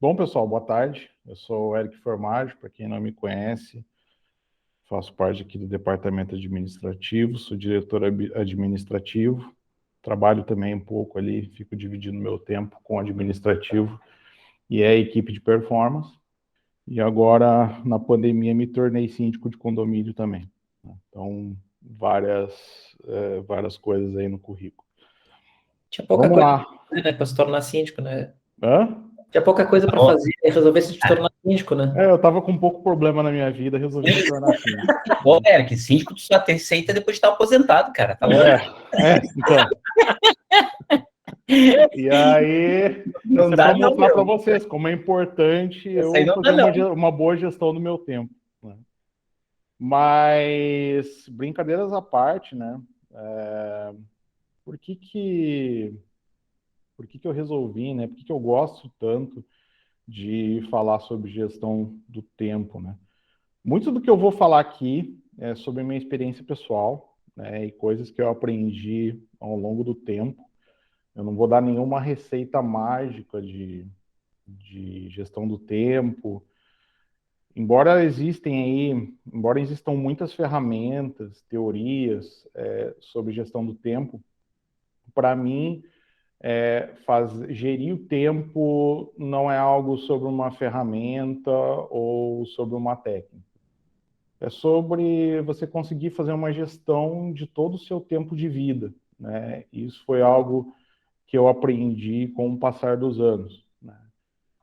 Bom, pessoal, boa tarde. Eu sou o Eric Formaggio, para quem não me conhece, faço parte aqui do departamento administrativo, sou diretor administrativo, trabalho também um pouco ali, fico dividindo meu tempo com o administrativo e a equipe de performance. E agora, na pandemia, me tornei síndico de condomínio também. Então, várias coisas aí no currículo. Tinha pouca Vamos coisa lá. pra fazer, né, para se tornar síndico, né? Hã? Tinha pouca coisa para fazer e resolver se tornar síndico, né? Eu estava com um pouco problema na minha vida, resolvi me tornar síndico. Ô, Eric, síndico tu só tem aceita depois de estar aposentado, cara. Tá louco? Então. E aí, Não isso é dá, para não, mostrar para meu. vocês como é importante Essa aí eu não fazer dá, não. uma boa gestão do meu tempo, né? Mas, brincadeiras à parte, né? Por que que, por que que eu resolvi, né? Por que que eu gosto tanto de falar sobre gestão do tempo, né? Muito do que eu vou falar aqui é sobre minha experiência pessoal, né? E coisas que eu aprendi ao longo do tempo. Eu não vou dar nenhuma receita mágica de gestão do tempo. Embora existam muitas ferramentas, teorias sobre gestão do tempo, para mim, gerir o tempo não é algo sobre uma ferramenta ou sobre uma técnica. É sobre você conseguir fazer uma gestão de todo o seu tempo de vida, né? Isso foi algo que eu aprendi com o passar dos anos, né?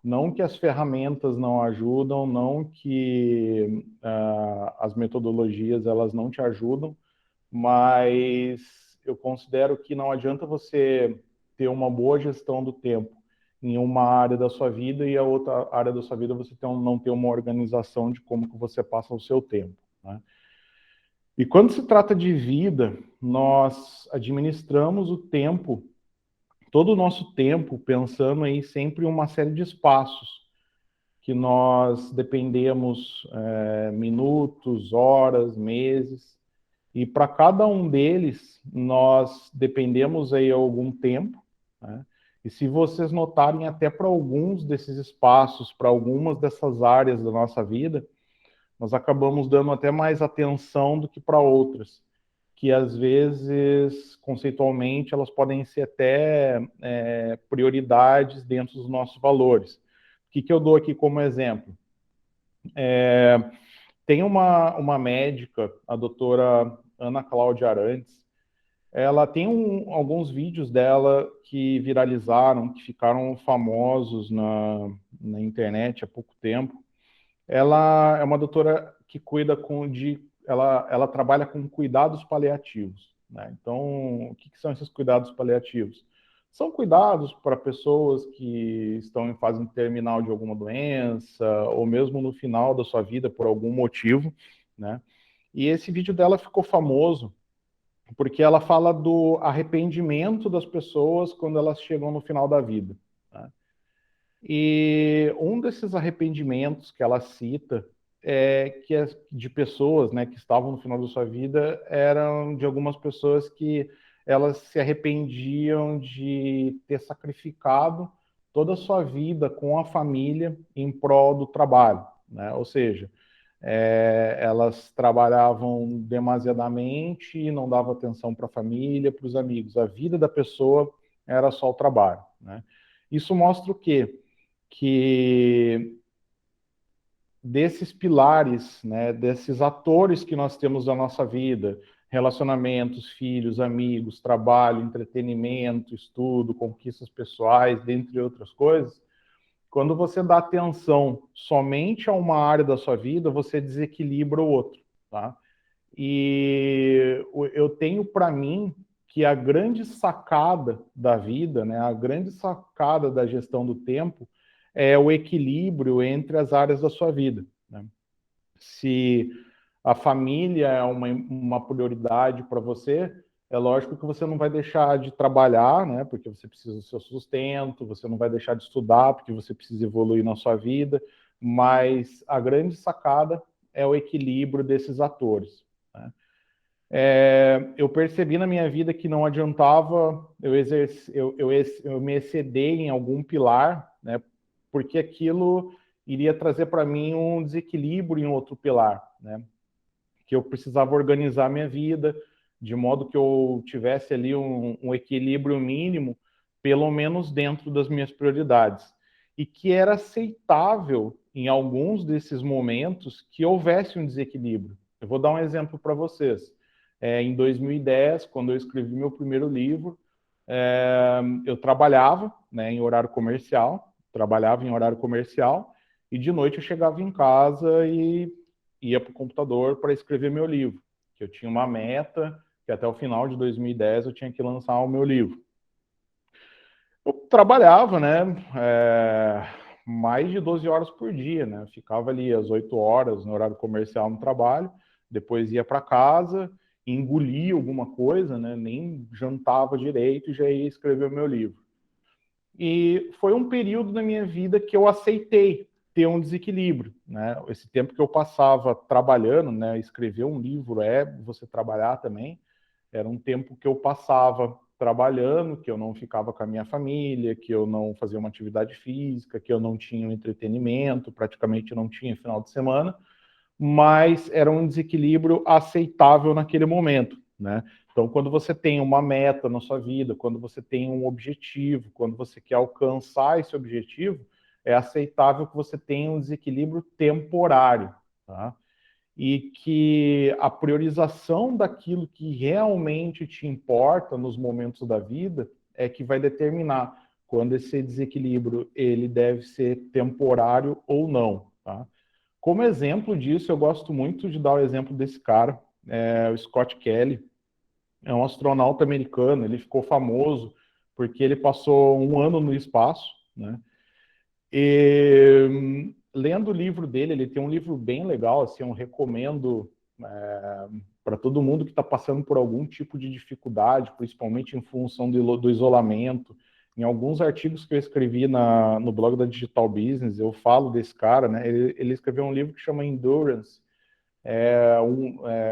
Não que as ferramentas não ajudam, não que as metodologias elas não te ajudam, mas eu considero que não adianta você ter uma boa gestão do tempo em uma área da sua vida e a outra área da sua vida você não ter uma organização de como que você passa o seu tempo, né? E quando se trata de vida, nós administramos o tempo, todo o nosso tempo, pensando aí sempre em uma série de espaços que nós dependemos minutos, horas, meses, e para cada um deles nós dependemos aí algum tempo, né? E se vocês notarem, até para alguns desses espaços, para algumas dessas áreas da nossa vida, nós acabamos dando até mais atenção do que para outras, que às vezes, conceitualmente, elas podem ser até prioridades dentro dos nossos valores. O que eu dou aqui como exemplo? Tem uma médica, a doutora Ana Cláudia Arantes, ela tem alguns vídeos dela que viralizaram, que ficaram famosos na internet há pouco tempo. Ela é uma doutora que ela trabalha com cuidados paliativos, né? Então, o que são esses cuidados paliativos? São cuidados para pessoas que estão em fase terminal de alguma doença, ou mesmo no final da sua vida por algum motivo, né? E esse vídeo dela ficou famoso porque ela fala do arrependimento das pessoas quando elas chegam no final da vida, né? E um desses arrependimentos que ela cita é que de pessoas, né, que estavam no final da sua vida eram de algumas pessoas que elas se arrependiam de ter sacrificado toda a sua vida com a família em prol do trabalho, né? Ou seja, elas trabalhavam demasiadamente e não davam atenção para a família, para os amigos. A vida da pessoa era só o trabalho, né? Isso mostra o quê? Que desses pilares, né, desses atores que nós temos na nossa vida, relacionamentos, filhos, amigos, trabalho, entretenimento, estudo, conquistas pessoais, dentre outras coisas, quando você dá atenção somente a uma área da sua vida, você desequilibra o outro, tá? E eu tenho para mim que a grande sacada da vida, né, a grande sacada da gestão do tempo é o equilíbrio entre as áreas da sua vida, né? Se a família é uma prioridade para você, é lógico que você não vai deixar de trabalhar, né? Porque você precisa do seu sustento, você não vai deixar de estudar, porque você precisa evoluir na sua vida, mas a grande sacada é o equilíbrio desses atores, né? Eu percebi na minha vida que não adiantava eu me exceder em algum pilar, né? porque aquilo iria trazer para mim um desequilíbrio em outro pilar, né? Que eu precisava organizar minha vida de modo que eu tivesse ali um equilíbrio mínimo, pelo menos dentro das minhas prioridades, e que era aceitável em alguns desses momentos que houvesse um desequilíbrio. Eu vou dar um exemplo para vocês. Em 2010, quando eu escrevi meu primeiro livro, eu trabalhava, né, em horário comercial, e de noite eu chegava em casa e ia para o computador para escrever meu livro, que eu tinha uma meta, que até o final de 2010 eu tinha que lançar o meu livro. Eu trabalhava, né, mais de 12 horas por dia, né, eu ficava ali às 8 horas no horário comercial no trabalho, depois ia para casa, engolia alguma coisa, né, nem jantava direito e já ia escrever o meu livro. E foi um período na minha vida que eu aceitei ter um desequilíbrio, né? Esse tempo que eu passava trabalhando, né? Escrever um livro é você trabalhar também. Era um tempo que eu passava trabalhando, que eu não ficava com a minha família, que eu não fazia uma atividade física, que eu não tinha um entretenimento, praticamente não tinha final de semana, mas era um desequilíbrio aceitável naquele momento, né? Então, quando você tem uma meta na sua vida, quando você tem um objetivo, quando você quer alcançar esse objetivo, é aceitável que você tenha um desequilíbrio temporário, tá? E que a priorização daquilo que realmente te importa nos momentos da vida é que vai determinar quando esse desequilíbrio ele deve ser temporário ou não, tá? Como exemplo disso, eu gosto muito de dar o exemplo desse cara, o Scott Kelly. É um astronauta americano, ele ficou famoso porque ele passou um ano no espaço, né? E lendo o livro dele, ele tem um livro bem legal, assim, eu recomendo para todo mundo que está passando por algum tipo de dificuldade, principalmente em função do isolamento. Em alguns artigos que eu escrevi no blog da Digital Business, eu falo desse cara, né? Ele escreveu um livro que chama Endurance,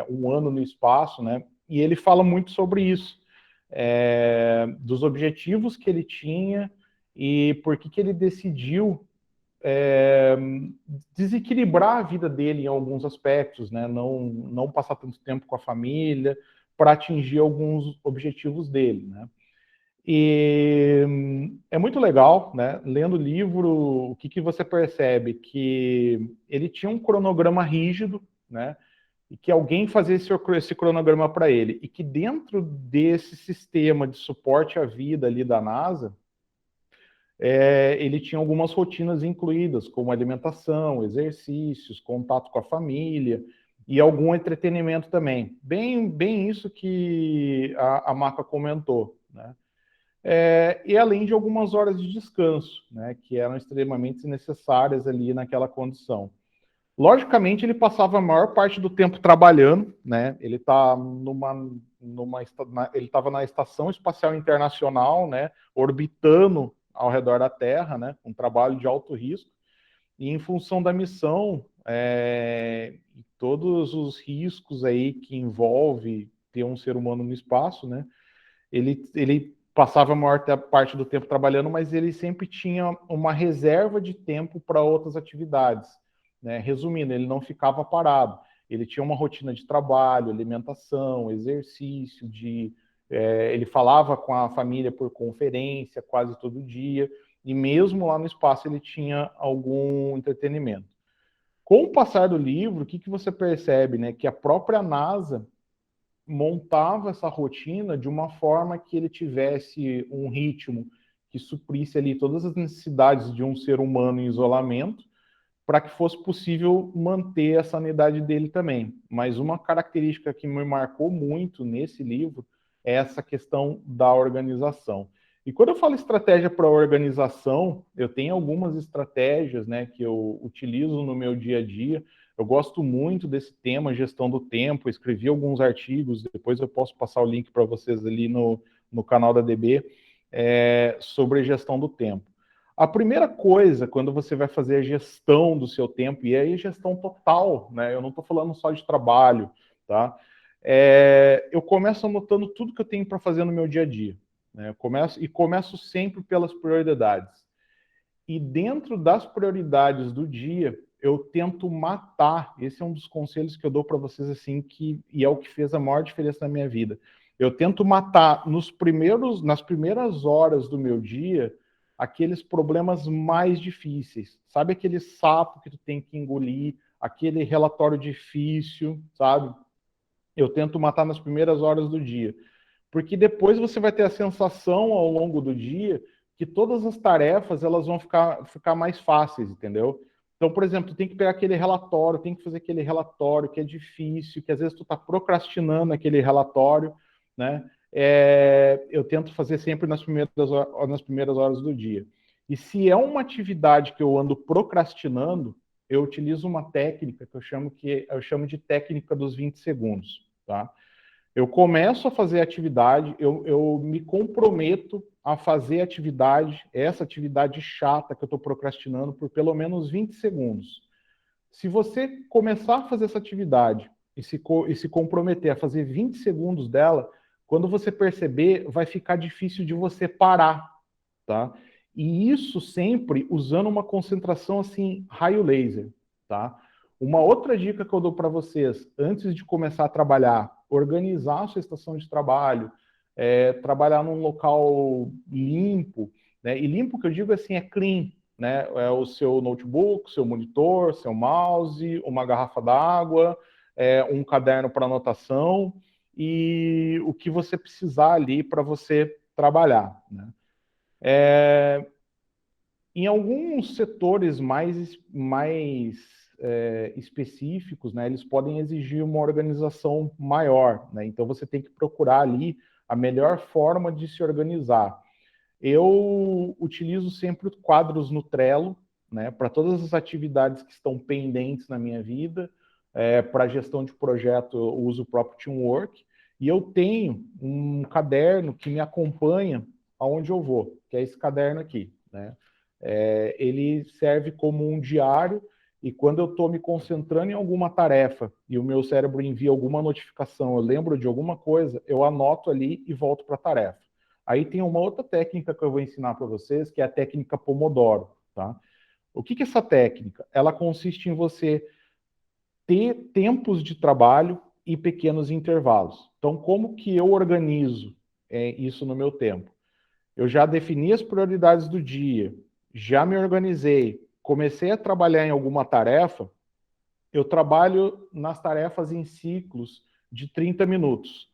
um ano no espaço, né? E ele fala muito sobre isso, dos objetivos que ele tinha e por que ele decidiu desequilibrar a vida dele em alguns aspectos, né? Não passar tanto tempo com a família para atingir alguns objetivos dele, né? E é muito legal, né? Lendo o livro, o que você percebe? Que ele tinha um cronograma rígido, né? E que alguém fazia esse cronograma para ele. E que dentro desse sistema de suporte à vida ali da NASA, ele tinha algumas rotinas incluídas, como alimentação, exercícios, contato com a família e algum entretenimento também. Bem isso que a Maca comentou, né? E além de algumas horas de descanso, né, que eram extremamente necessárias ali naquela condição. Logicamente, ele passava a maior parte do tempo trabalhando, né? Ele tá ele estava na Estação Espacial Internacional, né, orbitando ao redor da Terra, né, um trabalho de alto risco. E em função da missão, todos os riscos aí que envolve ter um ser humano no espaço, né, ele passava a maior parte do tempo trabalhando, mas ele sempre tinha uma reserva de tempo para outras atividades, né? Resumindo, ele não ficava parado. Ele tinha uma rotina de trabalho, alimentação, exercício, ele falava com a família por conferência quase todo dia, e mesmo lá no espaço ele tinha algum entretenimento. Com o passar do livro, o que você percebe, né? Que a própria NASA montava essa rotina de uma forma que ele tivesse um ritmo que suprisse ali todas as necessidades de um ser humano em isolamento, para que fosse possível manter a sanidade dele também. Mas uma característica que me marcou muito nesse livro é essa questão da organização. E quando eu falo estratégia para organização, eu tenho algumas estratégias, né, que eu utilizo no meu dia a dia. Eu gosto muito desse tema, gestão do tempo. Eu escrevi alguns artigos, depois eu posso passar o link para vocês ali no canal da DB, sobre gestão do tempo. A primeira coisa, quando você vai fazer a gestão do seu tempo, e aí gestão total, né? Eu não estou falando só de trabalho, tá? Eu começo anotando tudo que eu tenho para fazer no meu dia a dia, né? Eu começo sempre pelas prioridades. E dentro das prioridades do dia, eu tento matar. Esse é um dos conselhos que eu dou para vocês, assim, e é o que fez a maior diferença na minha vida. Eu tento matar nas primeiras horas do meu dia aqueles problemas mais difíceis. Sabe aquele sapo que tu tem que engolir, aquele relatório difícil, sabe? Eu tento matar nas primeiras horas do dia. Porque depois você vai ter a sensação ao longo do dia que todas as tarefas elas vão ficar mais fáceis, entendeu? Então, por exemplo, tu tem que pegar aquele relatório, tem que fazer aquele relatório que é difícil, que às vezes tu está procrastinando aquele relatório, né? Eu tento fazer sempre nas primeiras horas do dia. E se é uma atividade que eu ando procrastinando, eu utilizo uma técnica que eu chamo de técnica dos 20 segundos, tá? Eu começo a fazer atividade, eu me comprometo a fazer essa atividade chata que eu estou procrastinando por pelo menos 20 segundos. Se você começar a fazer essa atividade e se comprometer a fazer 20 segundos dela, quando você perceber, vai ficar difícil de você parar, tá? E isso sempre usando uma concentração assim, raio laser, tá? Uma outra dica que eu dou para vocês, antes de começar a trabalhar, organizar a sua estação de trabalho, trabalhar num local limpo, né? E limpo que eu digo assim é clean, né? É o seu notebook, seu monitor, seu mouse, uma garrafa d'água, um caderno para anotação e o que você precisar ali para você trabalhar, né? Em alguns setores mais específicos, né, eles podem exigir uma organização maior, né? Então você tem que procurar ali a melhor forma de se organizar. Eu utilizo sempre quadros no Trello, né, para todas as atividades que estão pendentes na minha vida. Para gestão de projeto, eu uso o próprio Teamwork. E eu tenho um caderno que me acompanha aonde eu vou, que é esse caderno aqui, né? Ele serve como um diário e quando eu estou me concentrando em alguma tarefa e o meu cérebro envia alguma notificação, eu lembro de alguma coisa, eu anoto ali e volto para a tarefa. Aí tem uma outra técnica que eu vou ensinar para vocês, que é a técnica Pomodoro, tá? O que é essa técnica? Ela consiste em você ter tempos de trabalho e pequenos intervalos. Então, como que eu organizo isso no meu tempo? Eu já defini as prioridades do dia, já me organizei, comecei a trabalhar em alguma tarefa, eu trabalho nas tarefas em ciclos de 30 minutos.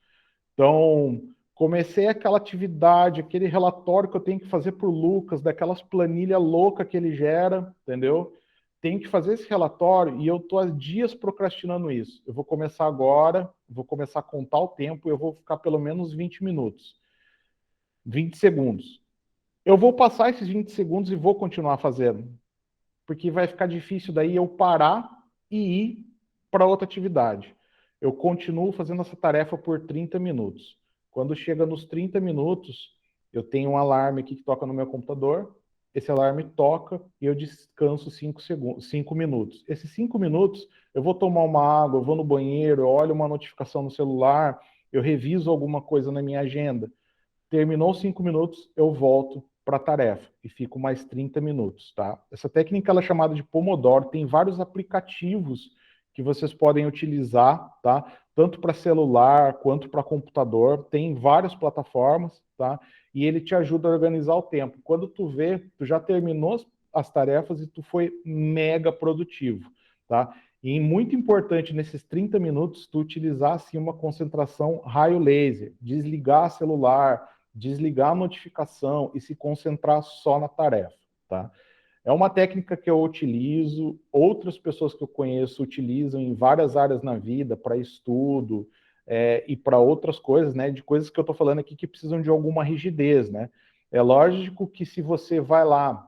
Então, comecei aquela atividade, aquele relatório que eu tenho que fazer para o Lucas, daquelas planilhas loucas que ele gera, entendeu? Tenho que fazer esse relatório e eu estou há dias procrastinando isso. Eu vou começar agora, vou começar a contar o tempo e eu vou ficar pelo menos 20 minutos, 20 segundos. Eu vou passar esses 20 segundos e vou continuar fazendo, porque vai ficar difícil daí eu parar e ir para outra atividade. Eu continuo fazendo essa tarefa por 30 minutos. Quando chega nos 30 minutos, eu tenho um alarme aqui que toca no meu computador, esse alarme toca e eu descanso 5 minutos. Esses 5 minutos, eu vou tomar uma água, eu vou no banheiro, eu olho uma notificação no celular, eu reviso alguma coisa na minha agenda. Terminou 5 minutos, eu volto para a tarefa e fico mais 30 minutos, tá? Essa técnica ela é chamada de Pomodoro, tem vários aplicativos que vocês podem utilizar, tá? Tanto para celular quanto para computador, tem várias plataformas, tá? E ele te ajuda a organizar o tempo. Quando tu vê, tu já terminou as tarefas e tu foi mega produtivo, tá? E muito importante nesses 30 minutos tu utilizar assim uma concentração raio laser, desligar celular, desligar a notificação e se concentrar só na tarefa, tá? É uma técnica que eu utilizo, outras pessoas que eu conheço utilizam em várias áreas na vida, para estudo e para outras coisas, né? De coisas que eu estou falando aqui que precisam de alguma rigidez, né? É lógico que se você vai lá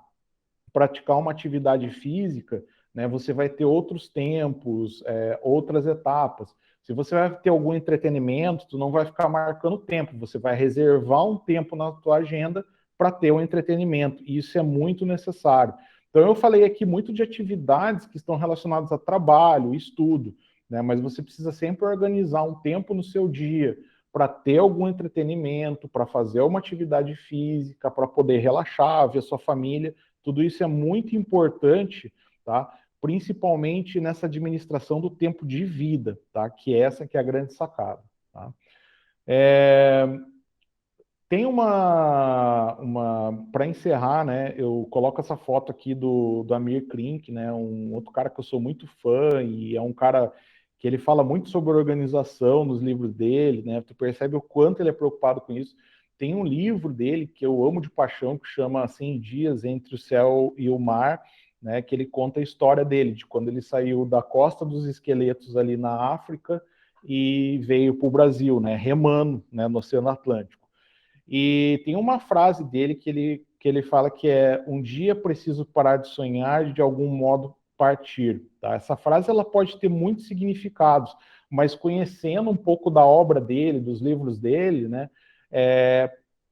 praticar uma atividade física, né, você vai ter outros tempos, outras etapas. Se você vai ter algum entretenimento, tu não vai ficar marcando tempo, você vai reservar um tempo na tua agenda para ter um entretenimento, e isso é muito necessário. Então, eu falei aqui muito de atividades que estão relacionadas a trabalho, estudo, né, mas você precisa sempre organizar um tempo no seu dia para ter algum entretenimento, para fazer uma atividade física, para poder relaxar, ver sua família. Tudo isso é muito importante, tá? Principalmente nessa administração do tempo de vida, tá? Que essa que é a grande sacada, tá? Tem para encerrar, né? Eu coloco essa foto aqui do Amir Klink, né? Um outro cara que eu sou muito fã e é um cara que ele fala muito sobre organização nos livros dele, né? Tu percebe o quanto ele é preocupado com isso. Tem um livro dele que eu amo de paixão que chama 100 Dias entre o Céu e o Mar, né? Que ele conta a história dele, de quando ele saiu da Costa dos Esqueletos ali na África e veio para o Brasil, né? Remando, né? No Oceano Atlântico. E tem uma frase dele que ele fala que é: um dia preciso parar de sonhar e de algum modo partir. Tá? Essa frase ela pode ter muitos significados, mas conhecendo um pouco da obra dele, dos livros dele, né,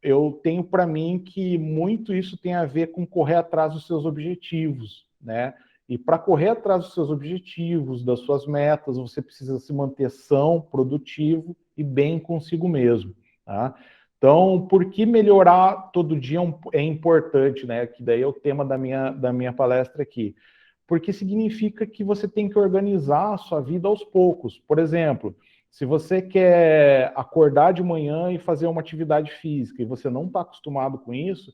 eu tenho para mim que muito isso tem a ver com correr atrás dos seus objetivos, né? E para correr atrás dos seus objetivos, das suas metas, você precisa se manter são, produtivo e bem consigo mesmo, tá? Então, por que melhorar todo dia é importante, né? Que daí é o tema da minha palestra aqui. Porque significa que você tem que organizar a sua vida aos poucos. Por exemplo, se você quer acordar de manhã e fazer uma atividade física e você não está acostumado com isso,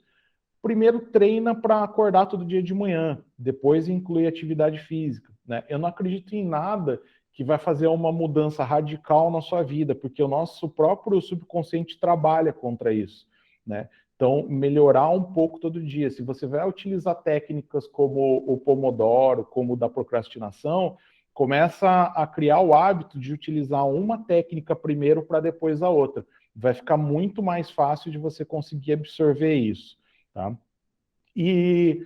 primeiro treina para acordar todo dia de manhã, depois inclui atividade física, né? Eu não acredito em nada que vai fazer uma mudança radical na sua vida, porque o nosso próprio subconsciente trabalha contra isso, né? Então, melhorar um pouco todo dia. Se você vai utilizar técnicas como o Pomodoro, como o da procrastinação, começa a criar o hábito de utilizar uma técnica primeiro para depois a outra. Vai ficar muito mais fácil de você conseguir absorver isso. Tá? E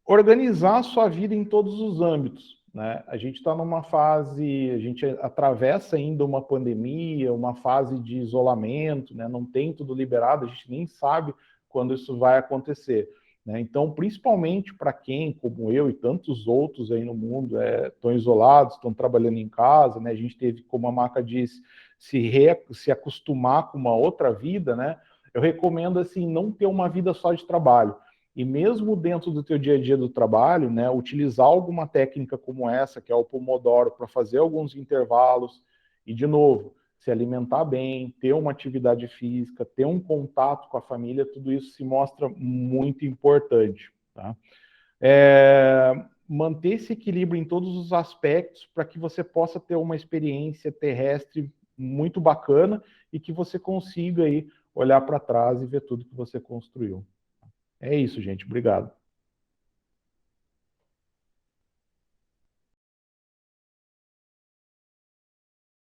organizar a sua vida em todos os âmbitos. Né? A gente está numa fase, a gente atravessa ainda uma pandemia, uma fase de isolamento, né? Não tem tudo liberado, a gente nem sabe quando isso vai acontecer. Né? Então, principalmente para quem, como eu e tantos outros aí no mundo, estão isolados, estão trabalhando em casa, né? A gente teve, como a Maca disse, se acostumar com uma outra vida, né? Eu recomendo assim não ter uma vida só de trabalho. E mesmo dentro do teu dia a dia do trabalho, né, utilizar alguma técnica como essa, que é o Pomodoro, para fazer alguns intervalos e, de novo, se alimentar bem, ter uma atividade física, ter um contato com a família, tudo isso se mostra muito importante. Tá? Manter esse equilíbrio em todos os aspectos para que você possa ter uma experiência terrestre muito bacana e que você consiga aí olhar para trás e ver tudo que você construiu. É isso, gente. Obrigado.